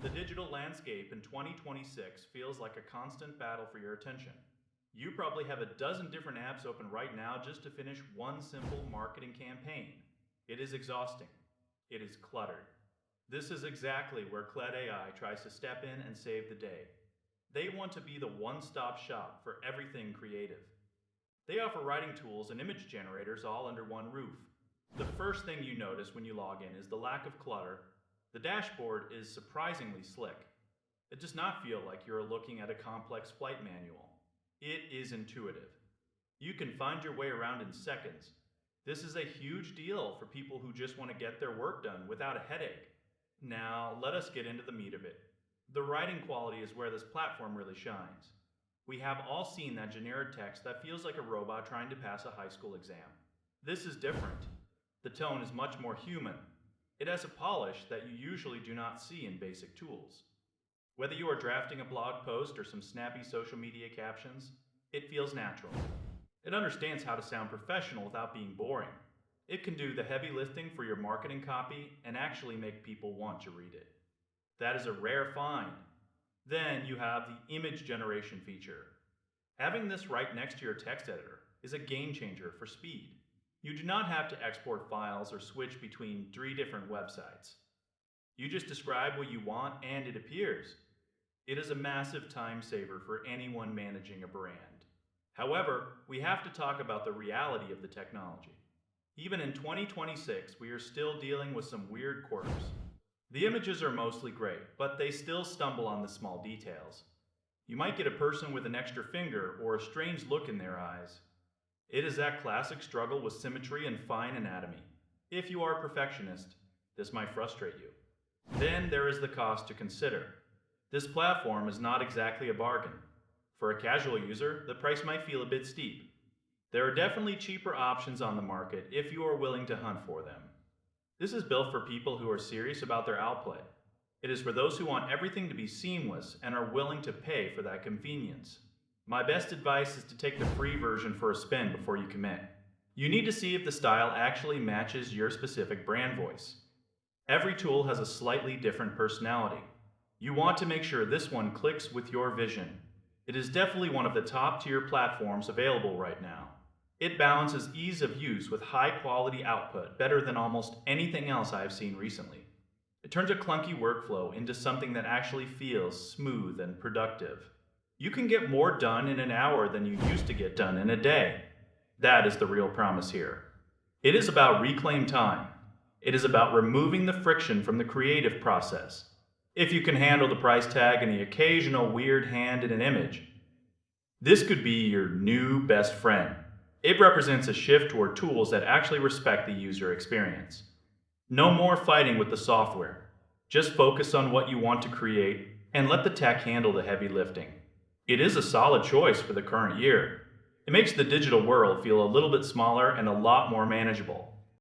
The digital landscape in 2026 feels like a constant battle for your attention. You probably have a dozen different apps open right now just to finish one simple marketing campaign. It is exhausting. It is cluttered. This is exactly where Kled AI tries to step in and save the day. They want to be the one-stop shop for everything creative. They offer writing tools and image generators all under one roof. The first thing you notice when you log in is the lack of clutter. The dashboard is surprisingly slick. It does not feel like you're looking at a complex flight manual. It is intuitive. You can find your way around in seconds. This is a huge deal for people who just want to get their work done without a headache. Now, let us get into the meat of it. The writing quality is where this platform really shines. We have all seen that generic text that feels like a robot trying to pass a high school exam. This is different. The tone is much more human. It has a polish that you usually do not see in basic tools. Whether you are drafting a blog post or some snappy social media captions, it feels natural. It understands how to sound professional without being boring. It can do the heavy lifting for your marketing copy and actually make people want to read it. That is a rare find. Then you have the image generation feature. Having this right next to your text editor is a game changer for speed. You do not have to export files or switch between 3 different websites. You just describe what you want and it appears. It is a massive time saver for anyone managing a brand. However, we have to talk about the reality of the technology. Even in 2026, we are still dealing with some weird quirks. The images are mostly great, but they still stumble on the small details. You might get a person with an extra finger or a strange look in their eyes. It is that classic struggle with symmetry and fine anatomy. If you are a perfectionist, this might frustrate you. Then there is the cost to consider. This platform is not exactly a bargain. For a casual user, the price might feel a bit steep. There are definitely cheaper options on the market if you are willing to hunt for them. This is built for people who are serious about their output. It is for those who want everything to be seamless and are willing to pay for that convenience. My best advice is to take the free version for a spin before you commit. You need to see if the style actually matches your specific brand voice. Every tool has a slightly different personality. You want to make sure this one clicks with your vision. It is definitely one of the top-tier platforms available right now. It balances ease of use with high-quality output better than almost anything else I have seen recently. It turns a clunky workflow into something that actually feels smooth and productive. You can get more done in an hour than you used to get done in a day. That is the real promise here. It is about reclaimed time. It is about removing the friction from the creative process. If you can handle the price tag and the occasional weird hand in an image, this could be your new best friend. It represents a shift toward tools that actually respect the user experience. No more fighting with the software. Just focus on what you want to create and let the tech handle the heavy lifting. It is a solid choice for the current year. It makes the digital world feel a little bit smaller and a lot more manageable.